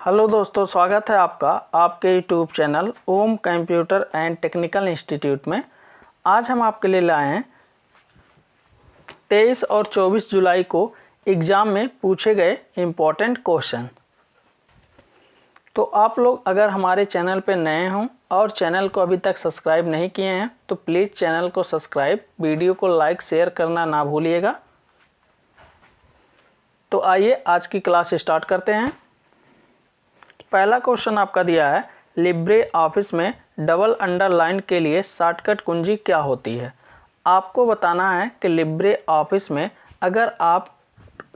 Hello दोस्तों, स्वागत है आपका आपके YouTube channel Om computer and technical institute में। आज हम आपके लिए लाए हैं 23 और 24 जुलाई को एग्ज़ाम में पूछे गए इम्पोर्टेंट क्वेश्चन। तो आप लोग अगर हमारे चैनल पर नए हों और चैनल को अभी तक सब्सक्राइब नहीं किए हैं तो प्लीज़ चैनल को सब्सक्राइब, वीडियो को लाइक शेयर करना ना भूलिएगा। तो आइए आज की क्लास स्टार्ट करते हैं। पहला क्वेश्चन आपका दिया है, लिब्रे ऑफिस में डबल अंडरलाइन के लिए शॉर्टकट कुंजी क्या होती है। आपको बताना है कि लिब्रे ऑफिस में अगर आप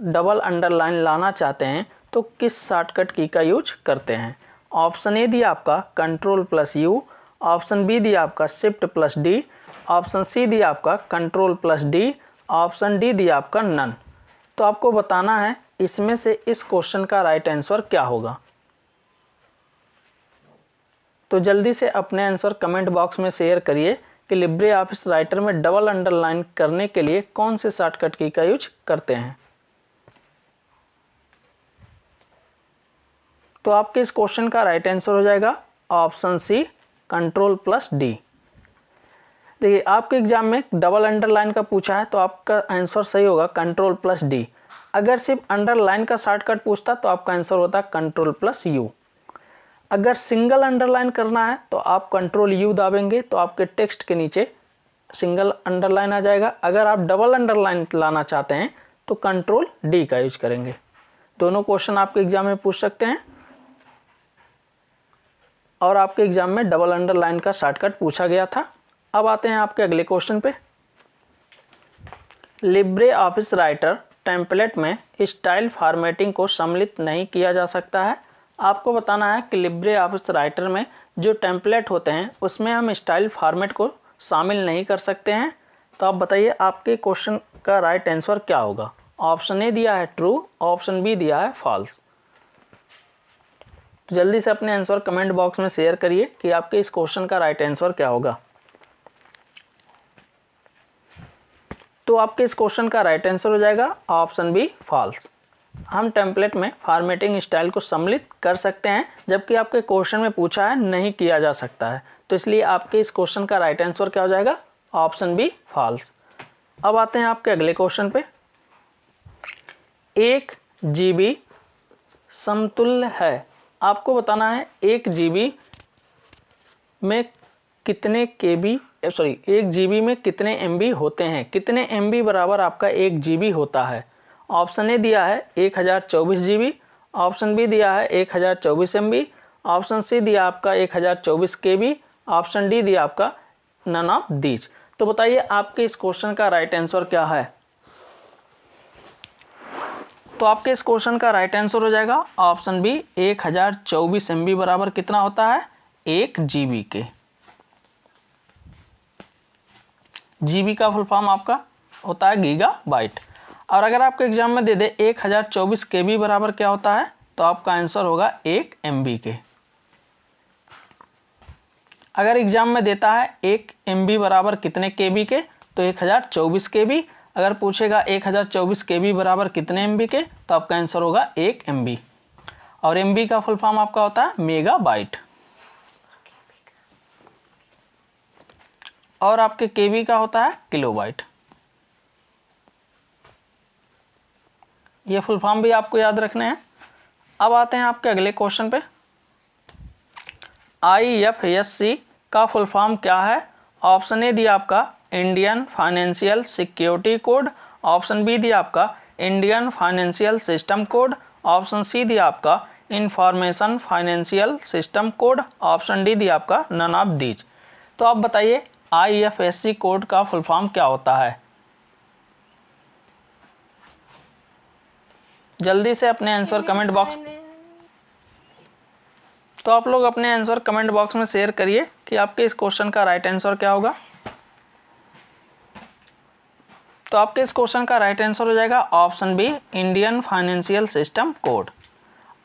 डबल अंडरलाइन लाना चाहते हैं तो किस शॉर्टकट की का यूज करते हैं। ऑप्शन ए दिया आपका Ctrl+U, ऑप्शन बी दिया आपका Shift+D, ऑप्शन सी दिया आपका Ctrl+D, ऑप्शन डी दिया आपका नन। तो आपको बताना है इसमें से इस क्वेश्चन का राइट आंसर क्या होगा। तो जल्दी से अपने आंसर कमेंट बॉक्स में शेयर करिए कि लिब्रे ऑफिस राइटर में डबल अंडरलाइन करने के लिए कौन से शॉर्टकट की का यूज करते हैं। तो आपके इस क्वेश्चन का राइट आंसर हो जाएगा ऑप्शन सी Ctrl+D। देखिए, आपके एग्जाम में डबल अंडरलाइन का पूछा है तो आपका आंसर सही होगा Ctrl+D। अगर सिर्फ अंडरलाइन का शॉर्टकट पूछता तो आपका आंसर होता Ctrl+U। अगर सिंगल अंडरलाइन करना है तो आप Ctrl+U दाबेंगे तो आपके टेक्स्ट के नीचे सिंगल अंडरलाइन आ जाएगा। अगर आप डबल अंडरलाइन लाना चाहते हैं तो Ctrl+D का यूज करेंगे। दोनों क्वेश्चन आपके एग्जाम में पूछ सकते हैं और आपके एग्जाम में डबल अंडरलाइन का शॉर्टकट पूछा गया था। अब आते हैं आपके अगले क्वेश्चन पे। लिब्रे ऑफिस राइटर टेम्पलेट में स्टाइल फॉर्मेटिंग को सम्मिलित नहीं किया जा सकता है। आपको बताना है कि लिब्रे ऑफिस राइटर में जो टेम्पलेट होते हैं उसमें हम स्टाइल फॉर्मेट को शामिल नहीं कर सकते हैं। तो आप बताइए आपके क्वेश्चन का राइट आंसर क्या होगा। ऑप्शन ए दिया है ट्रू, ऑप्शन बी दिया है फॉल्स। तो जल्दी से अपने आंसर कमेंट बॉक्स में शेयर करिए कि आपके इस क्वेश्चन का राइट आंसर क्या होगा। तो आपके इस क्वेश्चन का राइट आंसर हो जाएगा ऑप्शन बी फॉल्स। हम टेम्पलेट में फॉर्मेटिंग स्टाइल को सम्मिलित कर सकते हैं जबकि आपके क्वेश्चन में पूछा है नहीं किया जा सकता है। तो इसलिए आपके इस क्वेश्चन का राइट आंसर क्या हो जाएगा, ऑप्शन बी फॉल्स। अब आते हैं आपके अगले क्वेश्चन पे। 1 GB समतुल्य है। आपको बताना है 1 GB में कितने एक GB में कितने MB होते हैं। कितने MB बराबर आपका 1 GB होता है। ऑप्शन ए दिया है 1024 GB, ऑप्शन बी दिया है 1024 MB, ऑप्शन सी दिया आपका 1024 KB, ऑप्शन डी दिया आपका नन ऑफ दीज। तो बताइए आपके इस क्वेश्चन का राइट आंसर क्या है। तो आपके इस क्वेश्चन का राइट आंसर हो जाएगा ऑप्शन बी 1024 MB बराबर कितना होता है, 1 GB के। GB का फुल फॉर्म आपका होता है गीगाबाइट। और अगर आपके एग्जाम में दे दे 1024 KB बराबर क्या होता है तो आपका आंसर होगा 1 MB के। अगर एग्जाम में देता है 1 MB बराबर कितने KB के तो 1024 KB। अगर पूछेगा 1024 KB बराबर कितने MB के तो आपका आंसर होगा 1 MB। और MB का फुल फॉर्म आपका होता है मेगाबाइट। और आपके KB का होता है किलोबाइट। ये फुल फॉर्म भी आपको याद रखने हैं। अब आते हैं आपके अगले क्वेश्चन पे। IFSC का फुल फॉर्म क्या है। ऑप्शन ए दिया आपका Indian financial security code, option B दिया आपका Indian financial system code, option C दिया आपका information financial system code, option D दिया आपका नन ऑफ दीज। तो आप बताइए IFSC कोड का फुल फॉर्म क्या होता है। जल्दी से अपने आंसर कमेंट बॉक्स तो आप लोग अपने आंसर कमेंट बॉक्स में शेयर करिए कि आपके इस क्वेश्चन का राइट आंसर क्या होगा। तो आपके इस क्वेश्चन का राइट आंसर हो जाएगा option B Indian financial system code.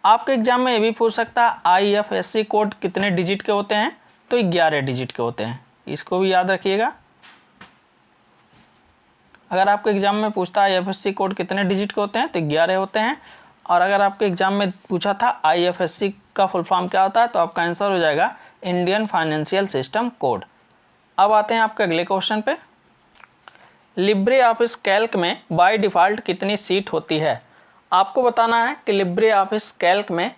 आपके एग्जाम में ये भी पूछ सकता है IFSC कोड कितने डिजिट के होते हैं तो 11 डिजिट के होते हैं। इसको भी याद रखिएगा। अगर आपके एग्जाम में पूछता है IFSC कोड कितने डिजिट के होते हैं तो 11 होते हैं। और अगर आपके एग्जाम में पूछा था IFSC का फुल फॉर्म क्या होता है, तो आपका आंसर हो जाएगा इंडियन फाइनेंशियल सिस्टम कोड। अब आते हैं आपके अगले क्वेश्चन पे। लिब्रे ऑफिस कैल्क में बाय डिफ़ॉल्ट कितनी सीट होती है? आपको बताना है कि लिब्रे ऑफिस कैल्क में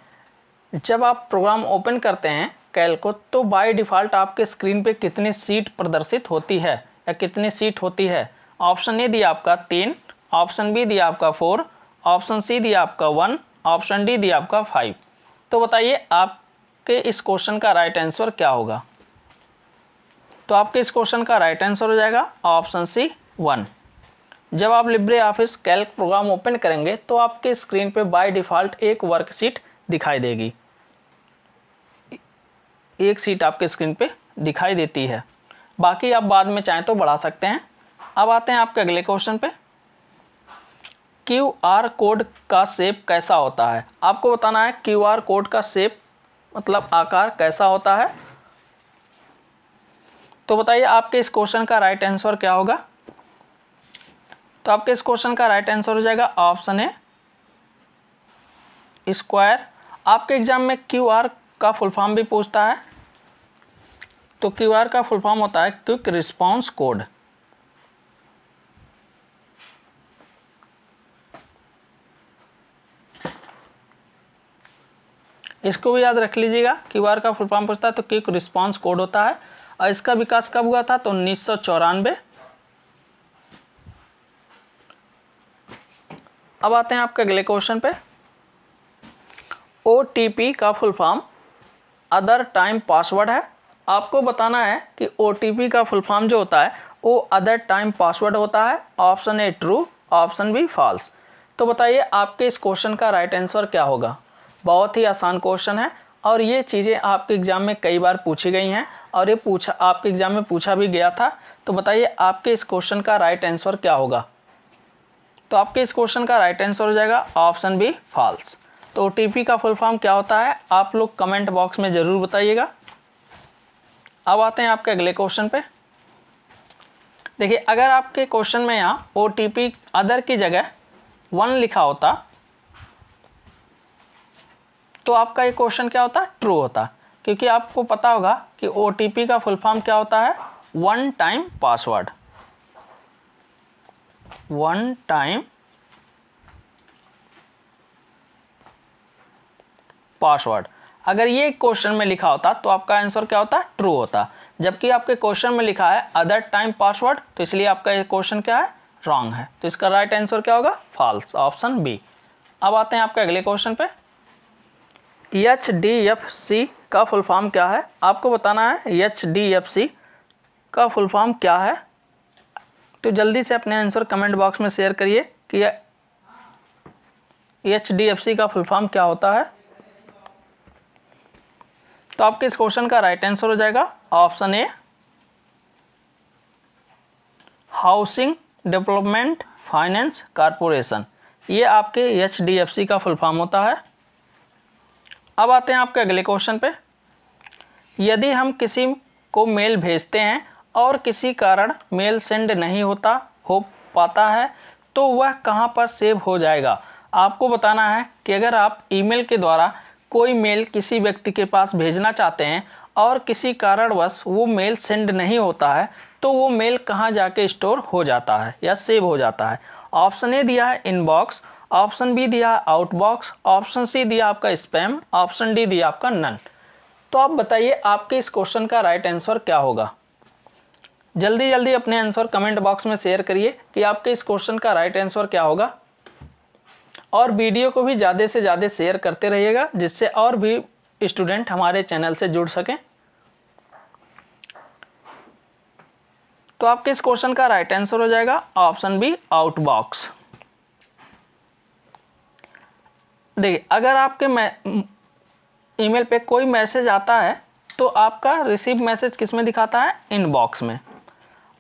जब आप प्रोग्राम ओपन करते हैं कैल्क को, तो बाय डिफ़ॉल्ट आपके स्क्रीन पे कितनी सीट प्रदर्शित होती है या कितनी सीट होती है। ऑप्शन ए दिया आपका 3, ऑप्शन बी दिया आपका 4, ऑप्शन सी दिया आपका 1, ऑप्शन डी दिया आपका 5। तो बताइए आपके इस क्वेश्चन का राइट आंसर क्या होगा? तो आपके इस क्वेश्चन का राइट आंसर हो जाएगा ऑप्शन सी 1। जब आप Libre Office Calc program open करेंगे तो आपके स्क्रीन पे बाय डिफ़ॉल्ट एक वर्कशीट दिखाई देगी, एक सीट आपके स्क्रीन पे दिखाई देती है। बाकी आप बाद में चाहें तो बढ़ा सकते हैं। अब आते हैं आपके अगले क्वेश्चन पे। QR कोड का शेप कैसा होता है? आपको बताना है QR कोड का शेप मतलब आकार कैसा होता है। तो बताइए आपके इस क्वेश्चन का राइट आंसर क्या होगा? तो आपके इस क्वेश्चन का राइट आंसर हो जाएगा ऑप्शन ए स्क्वायर। आपके एग्जाम में QR का फुल फॉर्म भी पूछता है, तो QR का फुल फॉर्म होता है क्विक रिस्पांस कोड। इसको भी याद रख लीजिएगा, QR का फुल फॉर्म पूछता है तो क्विक रिस्पांस कोड होता है। और इसका विकास कब हुआ था? तो 1994। अब आते हैं आपके अगले क्वेश्चन पे। OTP का full form other time password है। आपको बताना है कि OTP का फुल फॉर्म जो होता है वो अदर टाइम पासवर्ड होता है। Option A true, option B false. तो बताइए आपके इस क्वेश्चन का राइट आंसर क्या होगा? बहुत ही आसान क्वेश्चन है और ये चीज़ें आपके एग्जाम में कई बार पूछी गई हैं और ये आपके एग्जाम में पूछा भी गया था। तो बताइए आपके इस क्वेश्चन का राइट आंसर क्या होगा? तो आपके इस क्वेश्चन का राइट आंसर हो जाएगा ऑप्शन बी फॉल्स। तो OTP का फुल फॉर्म क्या होता है आप लोग कमेंट बॉक्स में ज़रूर बताइएगा। अब आते हैं आपके अगले क्वेश्चन पे। देखिए अगर आपके क्वेश्चन में यहाँ OTP अदर की जगह 1 लिखा होता तो आपका ये क्वेश्चन क्या होता? ट्रू होता, क्योंकि आपको पता होगा कि OTP का फुल फॉर्म क्या होता है? One time password. One time password. अगर ये क्वेश्चन में लिखा होता तो आपका आंसर क्या होता? ट्रू होता। जबकि आपके क्वेश्चन में लिखा है अदर टाइम पासवर्ड, तो इसलिए आपका ये क्वेश्चन क्या है? रॉन्ग है। तो इसका राइट आंसर क्या होगा? False, option B. अब आते हैं आपके अगले क्वेश्चन पे। HDFC का फुल फॉर्म क्या है? आपको बताना है HDFC का फुल फॉर्म क्या है। तो जल्दी से अपने आंसर कमेंट बॉक्स में शेयर करिए कि HDFC का फुल फॉर्म क्या होता है। तो आपके इस क्वेश्चन का राइट आंसर हो जाएगा ऑप्शन ए हाउसिंग डेवलपमेंट फाइनेंस कॉरपोरेशन। ये आपके HDFC का फुल फॉर्म होता है। अब आते हैं आपके अगले क्वेश्चन पे। यदि हम किसी को मेल भेजते हैं और किसी कारण मेल सेंड नहीं हो पाता है तो वह कहां पर सेव हो जाएगा? आपको बताना है कि अगर आप ईमेल के द्वारा कोई मेल किसी व्यक्ति के पास भेजना चाहते हैं और किसी कारणवश वो मेल सेंड नहीं होता है तो वो मेल कहाँ जाके स्टोर हो जाता है या सेव हो जाता है। ऑप्शन ए दिया है इनबॉक्स, ऑप्शन बी दिया आउटबॉक्स, ऑप्शन सी दिया आपका स्पैम, ऑप्शन डी दिया आपका नन। तो आप बताइए आपके इस क्वेश्चन का राइट आंसर क्या होगा? जल्दी जल्दी अपने आंसर कमेंट बॉक्स में शेयर करिए कि आपके इस क्वेश्चन का राइट आंसर क्या होगा। और वीडियो को भी ज़्यादा से ज़्यादा शेयर करते रहिएगा जिससे और भी स्टूडेंट हमारे चैनल से जुड़ सकें। तो आपके इस क्वेश्चन का राइट आंसर हो जाएगा ऑप्शन बी आउटबॉक्स। देखिए अगर आपके ईमेल पे कोई मैसेज आता है तो आपका रिसीव मैसेज किस में दिखाता है? इनबॉक्स में।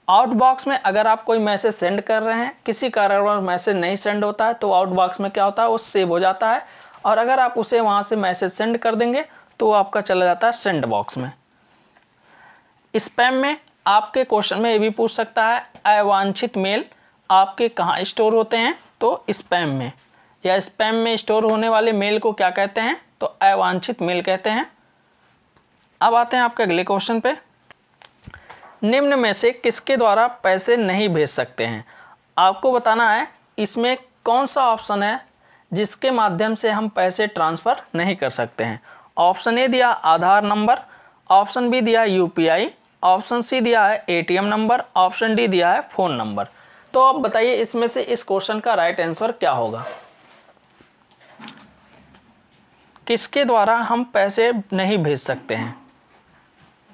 आउटबॉक्स में अगर आप कोई मैसेज सेंड कर रहे हैं, किसी कारणवश मैसेज नहीं सेंड होता है तो आउटबॉक्स में क्या होता है? वो सेव हो जाता है। और अगर आप उसे वहाँ से मैसेज सेंड कर देंगे तो वो आपका चला जाता है सेंड बॉक्स में। स्पैम में आपके क्वेश्चन में ये भी पूछ सकता है अवांछित मेल आपके कहाँ स्टोर होते हैं? तो स्पैम में। या स्पैम में स्टोर होने वाले मेल को क्या कहते हैं? तो अवांछित मेल कहते हैं। अब आते हैं आपके अगले क्वेश्चन पे। निम्न में से किसके द्वारा पैसे नहीं भेज सकते हैं? आपको बताना है इसमें कौन सा ऑप्शन है जिसके माध्यम से हम पैसे ट्रांसफ़र नहीं कर सकते हैं। ऑप्शन ए दिया आधार नंबर, ऑप्शन बी दिया यूपीआई, ऑप्शन सी दिया है एटीएम नंबर, ऑप्शन डी दिया है फ़ोन नंबर। तो आप बताइए इसमें से इस क्वेश्चन का राइट आंसर क्या होगा? किसके द्वारा हम पैसे नहीं भेज सकते हैं?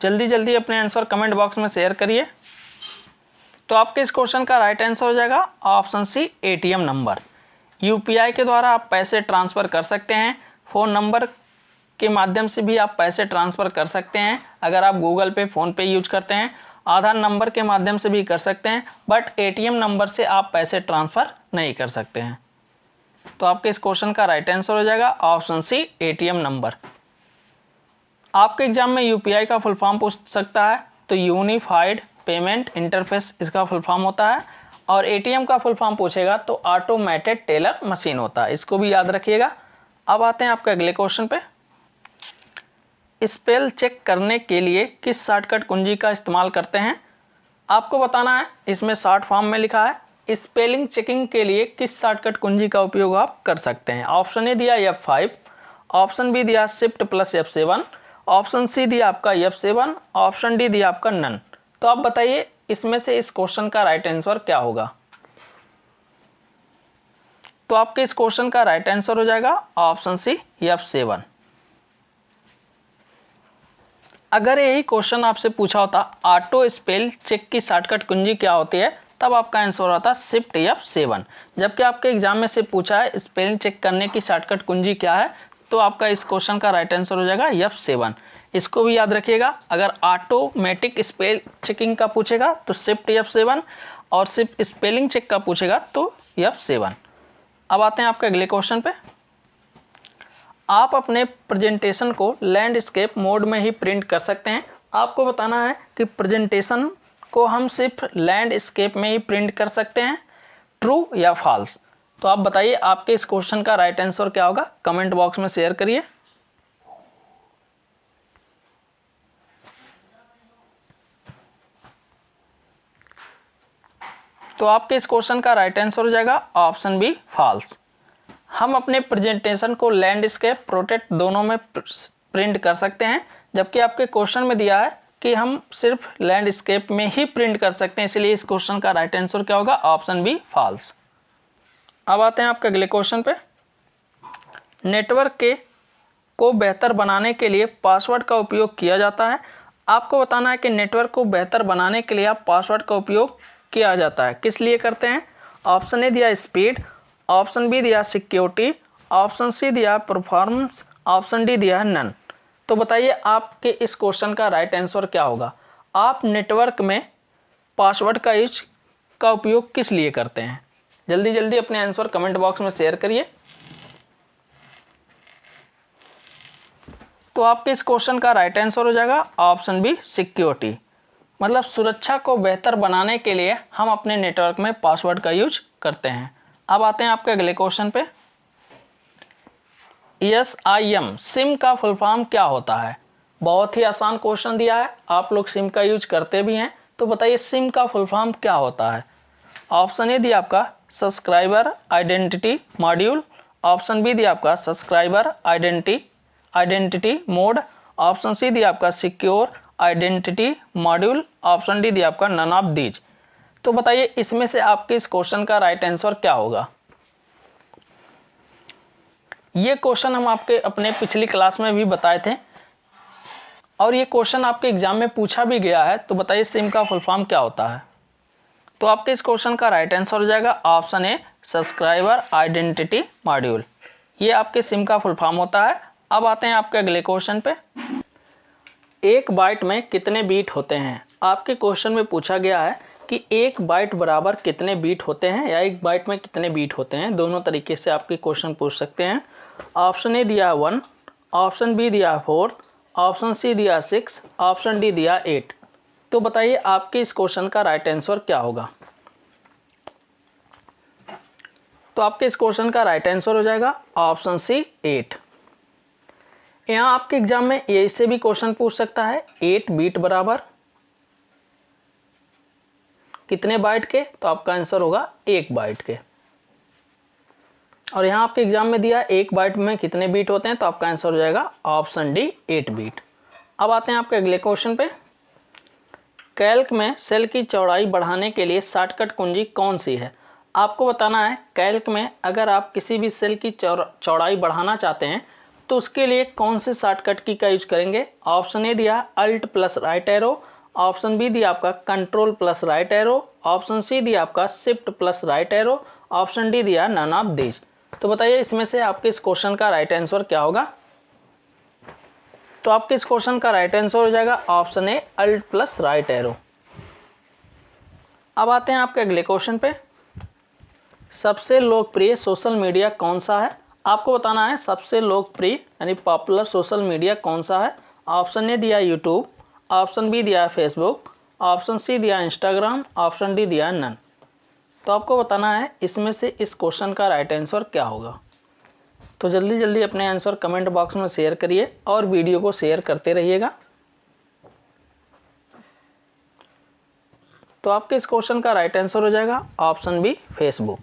जल्दी जल्दी अपने आंसर कमेंट बॉक्स में शेयर करिए। तो आपके इस क्वेश्चन का राइट आंसर हो जाएगा option C ATM number. UPI के द्वारा आप पैसे ट्रांसफ़र कर सकते हैं, फ़ोन नंबर के माध्यम से भी आप पैसे ट्रांसफ़र कर सकते हैं अगर आप गूगल पे फ़ोन पे यूज करते हैं, आधार नंबर के माध्यम से भी कर सकते हैं, बट एटीएम नंबर से आप पैसे ट्रांसफ़र नहीं कर सकते हैं। तो आपके इस क्वेश्चन का राइट आंसर हो जाएगा ऑप्शन सी एटीएम नंबर। आपके एग्जाम में यूपीआई का फुल फॉर्म पूछ सकता है, तो यूनिफाइड पेमेंट इंटरफेस इसका फुल फॉर्म होता है, और एटीएम का फुल फॉर्म पूछेगा तो ऑटोमेटेड टेलर मशीन होता है, इसको भी याद रखिएगा। अब आते हैं आपके अगले क्वेश्चन पे। स्पेल चेक करने के लिए किस शॉर्टकट कुंजी का इस्तेमाल करते हैं? आपको बताना है, इसमें शॉर्ट फॉर्म में लिखा है स्पेलिंग चेकिंग के लिए किस शॉर्टकट कुंजी का उपयोग आप कर सकते हैं। ऑप्शन ए दिया F5, ऑप्शन बी दिया shift plus F7, option C दिया आपका F7, ऑप्शन डी दिया आपका नन। तो आप बताइए इसमें से इस क्वेश्चन का राइट आंसर क्या होगा? तो आपके इस क्वेश्चन का राइट आंसर हो जाएगा ऑप्शन सी F7। अगर यही क्वेश्चन आपसे पूछा होता ऑटो स्पेल चेक की शॉर्टकट कुंजी क्या होती है, तब आपका आंसर होता शिफ्ट F7। जबकि आपके एग्जाम में से पूछा है स्पेलिंग चेक करने की शॉर्टकट कुंजी क्या है, तो आपका इस क्वेश्चन का राइट आंसर हो जाएगा F7। इसको भी याद रखिएगा, अगर ऑटोमेटिक स्पेल चेकिंग का पूछेगा तो शिफ्ट F7, और सिर्फ स्पेलिंग चेक का पूछेगा तो F7। अब आते हैं आपके अगले क्वेश्चन पे। आप अपने प्रेजेंटेशन को लैंडस्केप मोड में ही प्रिंट कर सकते हैं। आपको बताना है कि प्रेजेंटेशन को हम सिर्फ लैंडस्केप में ही प्रिंट कर सकते हैं, ट्रू या फॉल्स। तो आप बताइए आपके इस क्वेश्चन का राइट आंसर क्या होगा? कमेंट बॉक्स में शेयर करिए। तो आपके इस क्वेश्चन का राइट आंसर हो जाएगा ऑप्शन बी फॉल्स। हम अपने प्रेजेंटेशन को लैंडस्केप प्रोटेक्ट दोनों में प्रिंट कर सकते हैं, जबकि आपके क्वेश्चन में दिया है कि हम सिर्फ लैंडस्केप में ही प्रिंट कर सकते हैं, इसलिए इस क्वेश्चन का राइट आंसर क्या होगा? Option B false. अब आते हैं आपके अगले क्वेश्चन पे। नेटवर्क को बेहतर बनाने के लिए पासवर्ड का उपयोग किया जाता है। आपको बताना है कि नेटवर्क को बेहतर बनाने के लिए आप पासवर्ड का उपयोग किया जाता है, किस लिए करते हैं? ऑप्शन ए दिया स्पीड, ऑप्शन बी दिया सिक्योरिटी, ऑप्शन सी दिया परफॉर्मेंस, ऑप्शन डी दिया नन। तो बताइए आपके इस क्वेश्चन का राइट आंसर क्या होगा? आप नेटवर्क में पासवर्ड का उपयोग किस लिए करते हैं? जल्दी जल्दी अपने आंसर कमेंट बॉक्स में शेयर करिए। तो आपके इस क्वेश्चन का राइट आंसर हो जाएगा ऑप्शन बी सिक्योरिटी। मतलब सुरक्षा को बेहतर बनाने के लिए हम अपने नेटवर्क में पासवर्ड का यूज करते हैं। अब आते हैं आपके अगले क्वेश्चन पे। SIM सिम का फुल फॉर्म क्या होता है? बहुत ही आसान क्वेश्चन दिया है, आप लोग सिम का यूज करते भी हैं, तो बताइए सिम का फुल फॉर्म क्या होता है? ऑप्शन ए दिया आपका subscriber identity module, option B दिया आपका subscriber identity mode, option C दिया आपका secure identity module, option D दिया आपका नन ऑफ दीज। तो बताइए इसमें से आपके इस क्वेश्चन का राइट आंसर क्या होगा? ये क्वेश्चन हम आपके अपने पिछली क्लास में भी बताए थे, और ये क्वेश्चन आपके एग्जाम में पूछा भी गया है। तो बताइए सिम का फुल फॉर्म क्या होता है? तो आपके इस क्वेश्चन का राइट आंसर हो जाएगा ऑप्शन ए सब्सक्राइबर आइडेंटिटी मॉड्यूल। ये आपके सिम का फुल फॉर्म होता है। अब आते हैं आपके अगले क्वेश्चन पे। एक बाइट में कितने बीट होते हैं? आपके क्वेश्चन में पूछा गया है कि एक बाइट बराबर कितने बीट होते हैं, या एक बाइट में कितने बीट होते हैं। दोनों तरीके से आपके क्वेश्चन पूछ सकते हैं। ऑप्शन ए दिया 1, ऑप्शन बी दिया 4, ऑप्शन सी दिया 6, ऑप्शन डी दिया 8। तो बताइए आपके इस क्वेश्चन का राइट आंसर क्या होगा? तो आपके इस क्वेश्चन का राइट आंसर हो जाएगा ऑप्शन सी 8। यहाँ आपके एग्जाम में ये इससे भी क्वेश्चन पूछ सकता है 8 बीट बराबर कितने बाइट के, तो आपका आंसर होगा 1 बाइट के। और यहाँ आपके एग्जाम में दिया 1 बाइट में कितने बीट होते हैं, तो आपका आंसर हो जाएगा ऑप्शन डी 8 बीट। अब आते हैं आपके अगले क्वेश्चन पे। कैल्क में सेल की चौड़ाई बढ़ाने के लिए शॉर्टकट कुंजी कौन सी है। आपको बताना है कैल्क में अगर आप किसी भी सेल की चौड़ाई बढ़ाना चाहते हैं तो उसके लिए कौन से शॉर्टकट की का यूज करेंगे। ऑप्शन ए दिया alt plus right arrow, option B दिया आपका control plus right arrow, option C दिया आपका shift plus right arrow, option D दिया नन ऑफ दीज। तो बताइए इसमें से आपके इस क्वेश्चन का राइट आंसर क्या होगा। तो आपके इस क्वेश्चन का राइट आंसर हो जाएगा option A alt plus right arrow. अब आते हैं आपके अगले क्वेश्चन पे। सबसे लोकप्रिय सोशल मीडिया कौन सा है। आपको बताना है सबसे लोकप्रिय यानी पॉपुलर सोशल मीडिया कौन सा है। ऑप्शन ए दिया यूट्यूब, ऑप्शन बी दिया फेसबुक, ऑप्शन सी दिया इंस्टाग्राम, ऑप्शन डी दिया नन। तो आपको बताना है इसमें से इस क्वेश्चन का राइट आंसर क्या होगा। तो जल्दी जल्दी अपने आंसर कमेंट बॉक्स में शेयर करिए और वीडियो को शेयर करते रहिएगा। तो आपके इस क्वेश्चन का राइट आंसर हो जाएगा ऑप्शन बी फेसबुक।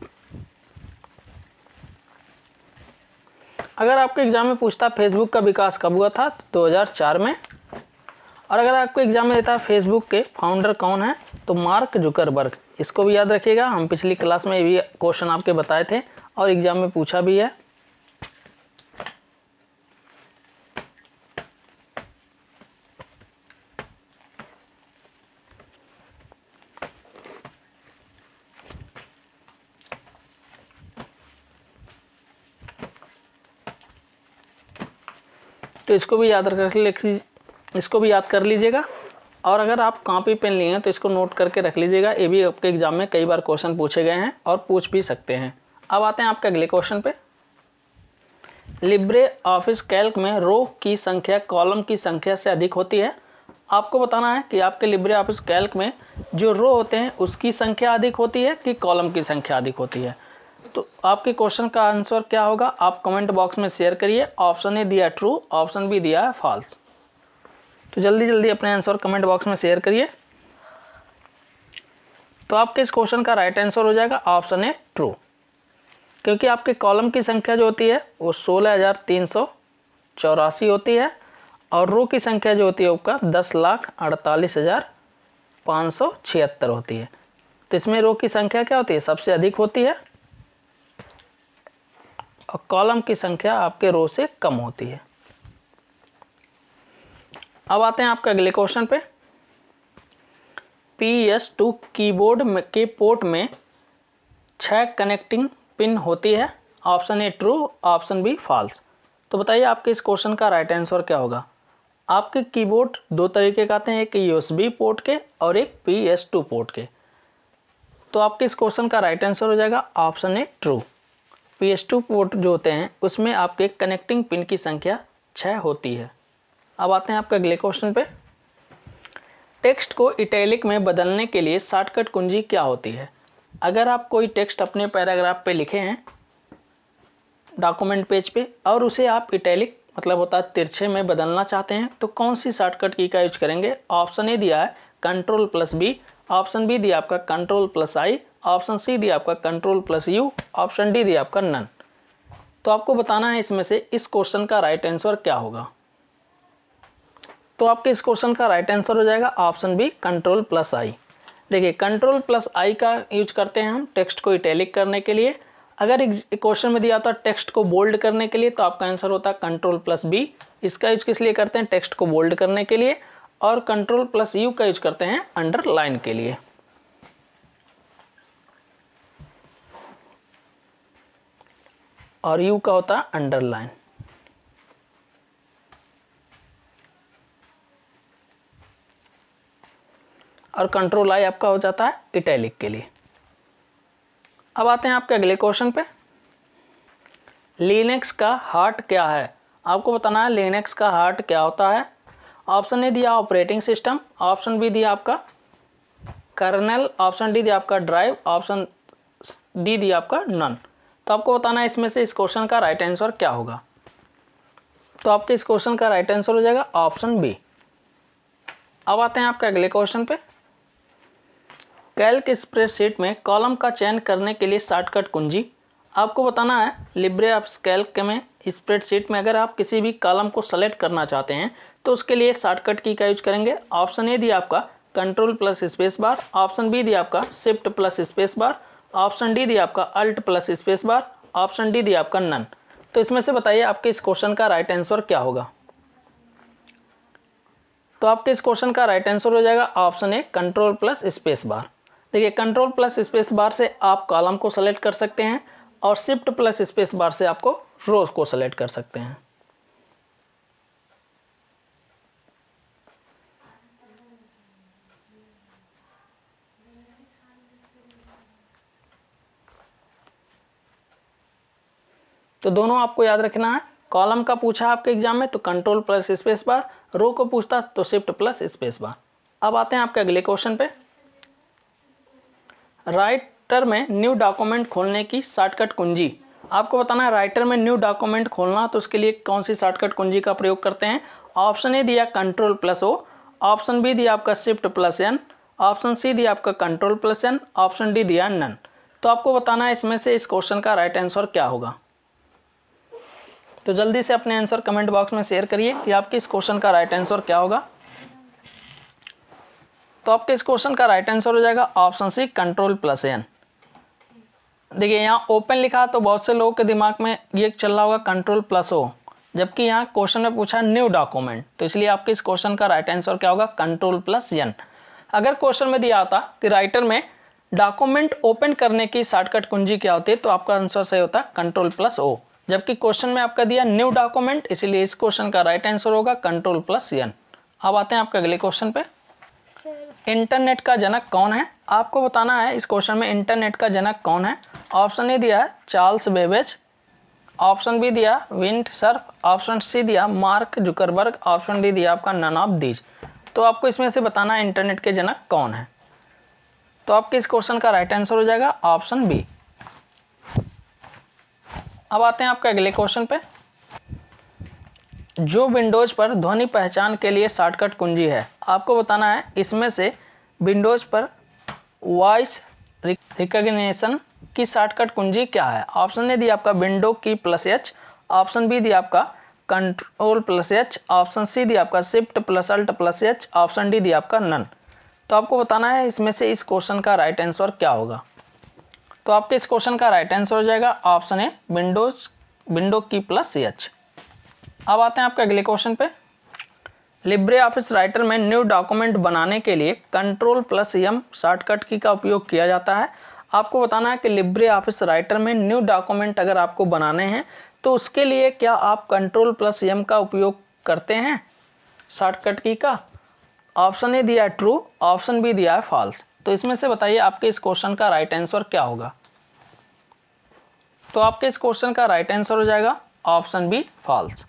अगर आपके एग्जाम में पूछता फेसबुक का विकास कब हुआ था, तो 2004 में। और अगर आपको एग्जाम में देता फेसबुक के फाउंडर कौन है, तो मार्क जुकरबर्ग। इसको भी याद रखिएगा, हम पिछली क्लास में भी क्वेश्चन आपके बताए थे और एग्जाम में पूछा भी है। तो इसको भी याद कर लीजिएगा। और अगर आप कॉपी पेन लिए हैं तो इसको नोट करके रख लीजिएगा, ये भी आपके एग्जाम में कई बार क्वेश्चन पूछे गए हैं और पूछ भी सकते हैं। अब आते हैं आपके अगले क्वेश्चन पे। लिब्रे ऑफिस कैल्क में रो की संख्या कॉलम की संख्या से अधिक होती है। आपको बताना है कि आपके लिब्रे ऑफिस कैल्क में जो रो होते हैं उसकी संख्या अधिक होती है कि कॉलम की संख्या अधिक होती है। तो आपके क्वेश्चन का आंसर क्या होगा, आप कमेंट बॉक्स में शेयर करिए। ऑप्शन ए दिया ट्रू, ऑप्शन बी दिया फॉल्स। तो जल्दी जल्दी अपने आंसर कमेंट बॉक्स में शेयर करिए। तो आपके इस क्वेश्चन का राइट आंसर हो जाएगा ऑप्शन ए ट्रू, क्योंकि आपके कॉलम की संख्या जो होती है वो 16,384 होती है और रो की संख्या जो होती है आपका 10,48,576 होती है। तो इसमें रो की संख्या क्या होती है, सबसे अधिक होती है और कॉलम की संख्या आपके रो से कम होती है। अब आते हैं आपके अगले क्वेश्चन पे। PS2 कीबोर्ड के पोर्ट में 6 कनेक्टिंग पिन होती है। Option A true, option B false. तो बताइए आपके इस क्वेश्चन का राइट आंसर क्या होगा। आपके कीबोर्ड दो तरीके के आते हैं, एक USB पोर्ट के और एक PS2 पोर्ट के। तो आपके इस क्वेश्चन का राइट आंसर हो जाएगा option A true. PS2 port जो होते हैं उसमें आपके कनेक्टिंग पिन की संख्या 6 होती है। अब आते हैं आपके अगले क्वेश्चन पे। टेक्स्ट को इटैलिक में बदलने के लिए शॉर्टकट कुंजी क्या होती है। अगर आप कोई टेक्स्ट अपने पैराग्राफ पे लिखे हैं डॉक्यूमेंट पेज पे और उसे आप इटैलिक मतलब होता है तिरछे में बदलना चाहते हैं, तो कौन सी शॉर्टकट की का यूज करेंगे। ऑप्शन ए दिया है control plus B, option B दिया आपका control plus I, option C दिया आपका control plus U, option D दिया आपका नन। तो आपको बताना है इसमें से इस क्वेश्चन का राइट आंसर क्या होगा। तो आपके इस क्वेश्चन का राइट आंसर हो जाएगा ऑप्शन बी कंट्रोल प्लस आई। देखिए कंट्रोल प्लस आई का यूज करते हैं हम टेक्स्ट को इटैलिक करने के लिए। अगर एक क्वेश्चन में दिया होता है टेक्स्ट को बोल्ड करने के लिए, तो आपका आंसर होता है कंट्रोल प्लस बी। इसका यूज किस लिए करते हैं, टेक्स्ट को बोल्ड करने के लिए। और कंट्रोल प्लस यू का यूज करते हैं अंडरलाइन के लिए। और यू का होता है अंडरलाइन। और कंट्रोल आई आपका हो जाता है इटैलिक के लिए। अब आते हैं आपके अगले क्वेश्चन पे। लिनक्स का हार्ट क्या है। आपको बताना है लिनक्स का हार्ट क्या होता है। ऑप्शन ए दिया ऑपरेटिंग सिस्टम, ऑप्शन बी दिया आपका कर्नेल, ऑप्शन डी दिया आपका ड्राइव, ऑप्शन डी दिया आपका नन। तो आपको बताना है इसमें से इस क्वेश्चन का राइट आंसर क्या होगा। तो आपके इस क्वेश्चन का राइट आंसर हो जाएगा ऑप्शन बी। अब आते हैं आपके अगले क्वेश्चन पे। कैल्क स्प्रेडशीट में कॉलम का चयन करने के लिए शॉर्टकट कुंजी। आपको बताना है लिब्रे ऑफिस कैल्क में स्प्रेडशीट में अगर आप किसी भी कॉलम को सेलेक्ट करना चाहते हैं तो उसके लिए शॉर्टकट की का यूज करेंगे। ऑप्शन ए दिया आपका control plus space bar, option B दिया आपका shift plus space bar, option D दिया आपका alt plus space bar, option D दिया आपका नन। तो इसमें से बताइए आपके इस क्वेश्चन का राइट आंसर क्या होगा। तो आपके इस क्वेश्चन का राइट आंसर हो जाएगा ऑप्शन ए कंट्रोल प्लस स्पेस बार। देखिए कंट्रोल प्लस स्पेस बार से आप कॉलम को सेलेक्ट कर सकते हैं और शिफ्ट प्लस स्पेस बार से आपको रोज को सेलेक्ट कर सकते हैं। तो दोनों आपको याद रखना है। कॉलम का पूछा आपके एग्जाम में तो कंट्रोल प्लस स्पेस बार, रो को पूछता तो शिफ्ट प्लस स्पेस बार। अब आते हैं आपके अगले क्वेश्चन पे। राइटर में न्यू डॉक्यूमेंट खोलने की शॉर्टकट कुंजी। आपको बताना है राइटर में न्यू डॉक्यूमेंट खोलना तो उसके लिए कौन सी शॉर्टकट कुंजी का प्रयोग करते हैं। ऑप्शन ए दिया control plus O, option B दिया आपका shift plus N, option C दिया आपका control plus N, option D दिया नन। तो आपको बताना है इसमें से इस क्वेश्चन का राइट आंसर क्या होगा। तो जल्दी से अपने आंसर कमेंट बॉक्स में शेयर करिए कि आपके इस क्वेश्चन का राइट आंसर क्या होगा। तो आपके इस क्वेश्चन का राइट आंसर हो जाएगा option C control plus N. देखिए यहाँ ओपन लिखा तो बहुत से लोगों के दिमाग में ये चल रहा होगा कंट्रोल प्लस ओ, जबकि यहाँ क्वेश्चन में पूछा न्यू डॉक्यूमेंट, तो इसलिए आपके इस क्वेश्चन का राइट आंसर क्या होगा कंट्रोल प्लस एन। अगर क्वेश्चन में दिया होता कि राइटर में डॉक्यूमेंट ओपन करने की शॉर्टकट कुंजी क्या होती है तो आपका आंसर सही होता कंट्रोल प्लस ओ, जबकि क्वेश्चन में आपका दिया न्यू डॉक्यूमेंट, इसलिए इस क्वेश्चन का राइट आंसर होगा कंट्रोल प्लस एन। अब आते हैं आपके अगले क्वेश्चन पे। इंटरनेट का जनक कौन है। आपको बताना है इस क्वेश्चन में इंटरनेट का जनक कौन है। ऑप्शन ए दिया है चार्ल्स बेबेज, ऑप्शन बी दिया विंड सर्फ, ऑप्शन सी दिया मार्क जुकरबर्ग, ऑप्शन डी दिया आपका नन ऑफ दीज। तो आपको इसमें से बताना है इंटरनेट के जनक कौन है। तो आपके इस क्वेश्चन का राइट आंसर हो जाएगा ऑप्शन बी। अब आते हैं आपके अगले क्वेश्चन पे। जो विंडोज पर ध्वनि पहचान के लिए शॉर्टकट कुंजी है। आपको बताना है इसमें से विंडोज पर वॉइस रिकॉग्निशन की शॉर्टकट कुंजी क्या है। ऑप्शन ए दिया आपका विंडो की प्लस एच, ऑप्शन बी दिया आपका control plus H, option C दिया आपका shift plus alt plus H, option D दिया आपका नन। तो आपको बताना है इसमें से इस क्वेश्चन का राइट आंसर क्या होगा। तो आपके इस क्वेश्चन का राइट आंसर हो जाएगा ऑप्शन ए विंडो की प्लस एच। अब आते हैं आपके अगले क्वेश्चन पे। लिब्रे ऑफिस राइटर में न्यू डॉक्यूमेंट बनाने के लिए कंट्रोल प्लस एम शॉर्टकट की का उपयोग किया जाता है। आपको बताना है कि लिब्रे ऑफिस राइटर में न्यू डॉक्यूमेंट अगर आपको बनाने हैं तो उसके लिए क्या आप कंट्रोल प्लस एम का उपयोग करते हैं शॉर्टकट की का। ऑप्शन ए दिया है ट्रू, ऑप्शन बी दिया है फॉल्स। तो इसमें से बताइए आपके इस क्वेश्चन का राइट आंसर क्या होगा। तो आपके इस क्वेश्चन का राइट आंसर हो जाएगा ऑप्शन बी फॉल्स।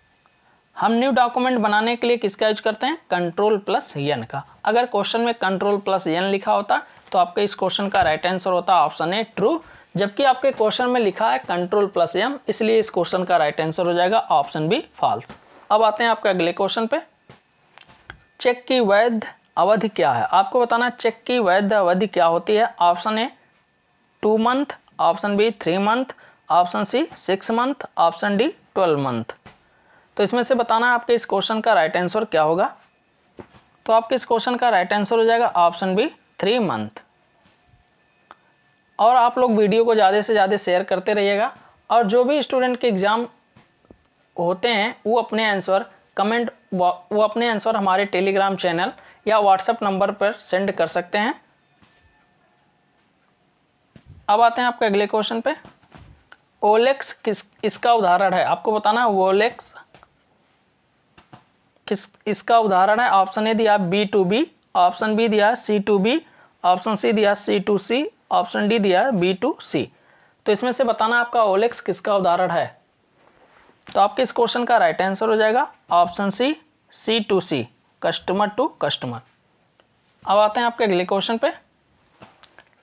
हम न्यू डॉक्यूमेंट बनाने के लिए किसका यूज करते हैं कंट्रोल प्लस एन का। अगर क्वेश्चन में कंट्रोल प्लस एन लिखा होता तो आपके इस क्वेश्चन का राइट आंसर होता ऑप्शन ए ट्रू, जबकि आपके क्वेश्चन में लिखा है कंट्रोल प्लस एम, इसलिए इस क्वेश्चन का राइट आंसर हो जाएगा ऑप्शन बी फॉल्स। अब आते हैं आपके अगले क्वेश्चन पे। चेक की वैध अवधि क्या है। आपको बताना चेक की वैध अवधि क्या होती है। Option A 2 month, option B 3 month, option C 6 month, option D 12 month. तो इसमें से बताना आपके इस क्वेश्चन का राइट आंसर क्या होगा। तो आपके इस क्वेश्चन का राइट आंसर हो जाएगा ऑप्शन बी 3 मंथ। और आप लोग वीडियो को ज़्यादा से ज़्यादा शेयर करते रहिएगा और जो भी स्टूडेंट के एग्ज़ाम होते हैं वो अपने आंसर हमारे टेलीग्राम चैनल या व्हाट्सएप नंबर पर सेंड कर सकते हैं। अब आते हैं आपके अगले क्वेश्चन पे। ओलेक्स इसका उदाहरण है। आपको बताना है ओलेक्स इसका उदाहरण है। ऑप्शन ए दिया B2B, ऑप्शन बी दिया C2B, ऑप्शन सी दिया C2C, ऑप्शन डी दिया B2C। तो इसमें से बताना आपका ओलेक्स किसका उदाहरण है। तो आपके इस क्वेश्चन का राइट आंसर हो जाएगा option C C2C, customer to customer. अब आते हैं आपके अगले क्वेश्चन पे।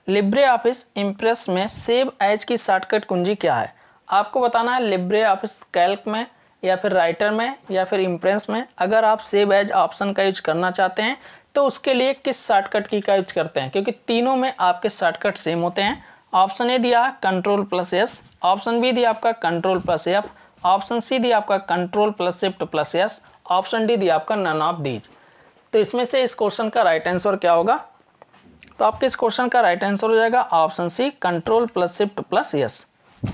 लिब्रे ऑफिस इम्प्रेस में सेव एज की शॉर्टकट कुंजी क्या है। आपको बताना है लिब्रे ऑफिस कैल्क में या फिर राइटर में या फिर इम्प्रेस में अगर आप सेव एज ऑप्शन का यूज करना चाहते हैं तो उसके लिए किस शॉर्टकट की का यूज करते हैं, क्योंकि तीनों में आपके शॉर्टकट सेम होते हैं। ऑप्शन ए दिया Ctrl+S, ऑप्शन बी दिया आपका Ctrl+F, ऑप्शन सी दिया आपका Ctrl+Shift+S, ऑप्शन डी दिया आपका नन ऑफ दीज। तो इसमें से इस क्वेश्चन का राइट आंसर क्या होगा? तो आपके इस क्वेश्चन का राइट आंसर हो जाएगा ऑप्शन सी Ctrl+Shift+S।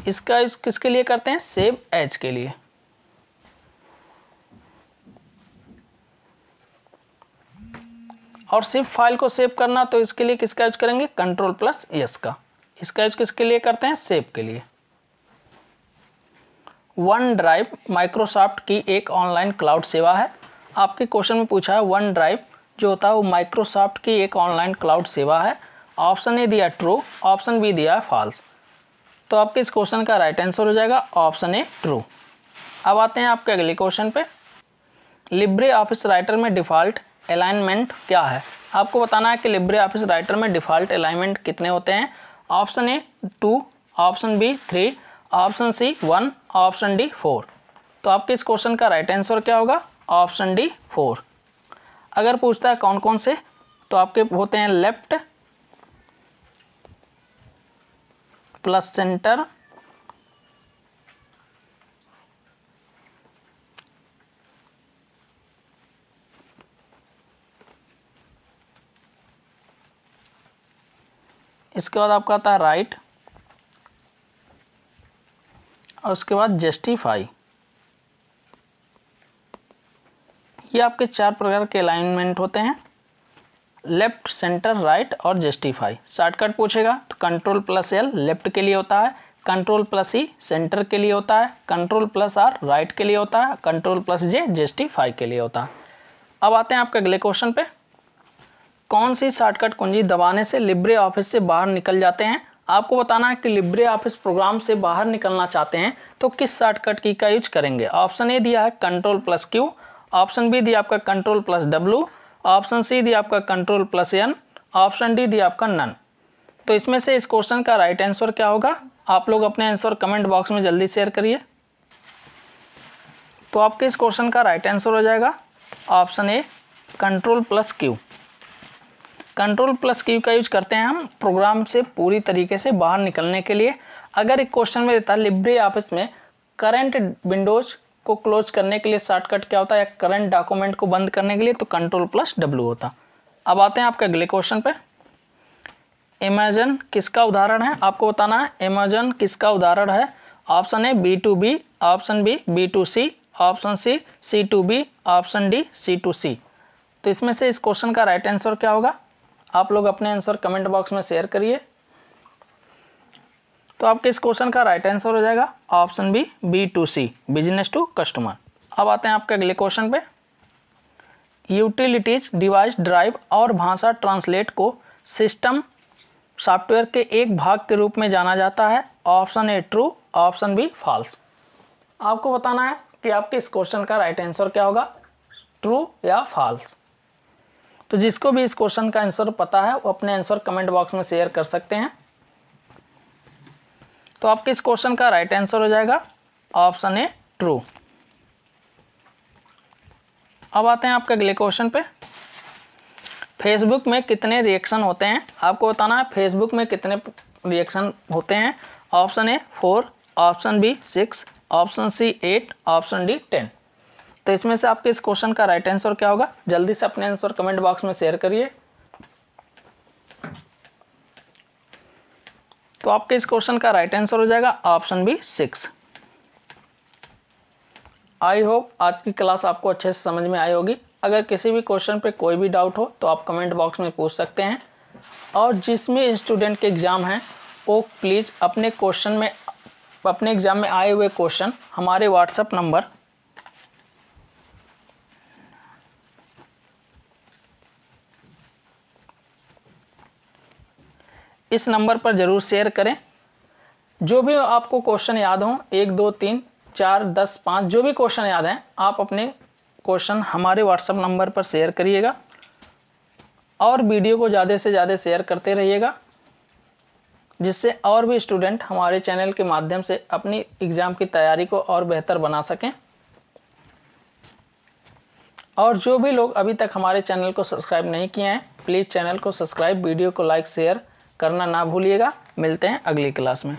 इसका यूज किसके लिए करते हैं? सेव एज के लिए। और सिर्फ फाइल को सेव करना तो इसके लिए किसका यूज करेंगे? Ctrl+S का। इसका यूज किसके लिए करते हैं? सेव के लिए। वन ड्राइव माइक्रोसॉफ्ट की एक ऑनलाइन क्लाउड सेवा है। आपके क्वेश्चन में पूछा है वन ड्राइव जो होता है वो माइक्रोसॉफ्ट की एक ऑनलाइन क्लाउड सेवा है। ऑप्शन ए दिया ट्रू, ऑप्शन बी दिया फॉल्स। तो आपके इस क्वेश्चन का राइट आंसर हो जाएगा ऑप्शन ए ट्रू। अब आते हैं आपके अगले क्वेश्चन पे। लिब्रे ऑफिस राइटर में डिफ़ॉल्ट अलाइनमेंट क्या है? आपको बताना है कि लिब्रे ऑफिस राइटर में डिफ़ॉल्ट अलाइनमेंट कितने होते हैं। Option A 2, option B 3, option C 1, option D 4। तो आपके इस क्वेश्चन का राइट आंसर क्या होगा? Option D 4। अगर पूछता है कौन कौन से, तो आपके होते हैं लेफ्ट प्लस सेंटर, इसके बाद आपका आता है राइट, और उसके बाद जस्टिफाई। ये आपके 4 प्रकार के अलाइनमेंट होते हैं, लेफ्ट, सेंटर, राइट और जस्टिफाई। शॉर्टकट पूछेगा तो Ctrl+L लेफ्ट के लिए होता है, Ctrl+E सेंटर के लिए होता है, Ctrl+R राइट के लिए होता है, Ctrl+J जस्टिफाई के लिए होता है। अब आते हैं आपके अगले क्वेश्चन पे। कौन सी शॉर्टकट कुंजी दबाने से लिब्रे ऑफिस से बाहर निकल जाते हैं? आपको बताना है कि लिब्रे ऑफिस प्रोग्राम से बाहर निकलना चाहते हैं तो किस शॉर्टकट की का यूज करेंगे। ऑप्शन ए दिया है Ctrl+Q, ऑप्शन बी दिया आपका Ctrl+W, ऑप्शन सी दिया आपका Ctrl+N, ऑप्शन डी दिया आपका नन। तो इसमें से इस क्वेश्चन का राइट आंसर क्या होगा? आप लोग अपने आंसर कमेंट बॉक्स में जल्दी शेयर करिए। तो आपके इस क्वेश्चन का राइट आंसर हो जाएगा ऑप्शन ए Ctrl+Q। Ctrl+Q का यूज करते हैं हम प्रोग्राम से पूरी तरीके से बाहर निकलने के लिए। अगर एक क्वेश्चन में देता है लिब्रे ऑफिस में करंट विंडोज को क्लोज करने के लिए शॉर्टकट क्या होता है, या करंट डॉक्यूमेंट को बंद करने के लिए, तो Ctrl+W होता। अब आते हैं आपके अगले क्वेश्चन पे। अमेजन किसका उदाहरण है? आपको बताना है अमेजन किसका उदाहरण है। Option A B2B, option B B2C, option C C2B, option D C2C। तो इसमें से इस क्वेश्चन का राइट आंसर क्या होगा? आप लोग अपने आंसर कमेंट बॉक्स में शेयर करिए। तो आपके इस क्वेश्चन का राइट आंसर हो जाएगा option B B2C, business to customer. अब आते हैं आपके अगले क्वेश्चन पे। यूटिलिटीज, डिवाइस, ड्राइव और भाषा ट्रांसलेट को सिस्टम सॉफ्टवेयर के एक भाग के रूप में जाना जाता है। Option A true, option B false. आपको बताना है कि आपके इस क्वेश्चन का राइट आंसर क्या होगा, ट्रू या फॉल्स। तो जिसको भी इस क्वेश्चन का आंसर पता है वो अपने आंसर कमेंट बॉक्स में शेयर कर सकते हैं। तो आपके इस क्वेश्चन का राइट आंसर हो जाएगा ऑप्शन ए ट्रू। अब आते हैं आपके अगले क्वेश्चन पे। फेसबुक में कितने रिएक्शन होते हैं? आपको बताना है फेसबुक में कितने रिएक्शन होते हैं। Option A 4, option B 6, option C 8, option D 10। तो इसमें से आपके इस क्वेश्चन का राइट आंसर क्या होगा? जल्दी से अपने आंसर कमेंट बॉक्स में शेयर करिए। तो आपके इस क्वेश्चन का राइट आंसर हो जाएगा ऑप्शन बी 6। आई होप आज की क्लास आपको अच्छे से समझ में आई होगी। अगर किसी भी क्वेश्चन पे कोई भी डाउट हो तो आप कमेंट बॉक्स में पूछ सकते हैं। और जिसमें स्टूडेंट के एग्ज़ाम हैं वो प्लीज़ अपने एग्ज़ाम में आए हुए क्वेश्चन हमारे व्हाट्सएप नंबर इस नंबर पर ज़रूर शेयर करें। जो भी आपको क्वेश्चन याद हो, 1 2 3 4 10 5 जो भी क्वेश्चन याद हैं, आप अपने क्वेश्चन हमारे व्हाट्सएप नंबर पर शेयर करिएगा और वीडियो को ज़्यादा से ज़्यादा शेयर करते रहिएगा। जिससे और भी स्टूडेंट हमारे चैनल के माध्यम से अपनी एग्ज़ाम की तैयारी को और बेहतर बना सकें। और जो भी लोग अभी तक हमारे चैनल को सब्सक्राइब नहीं किए हैं, प्लीज़ चैनल को सब्सक्राइब, वीडियो को लाइक शेयर करना ना भूलिएगा। मिलते हैं अगली क्लास में।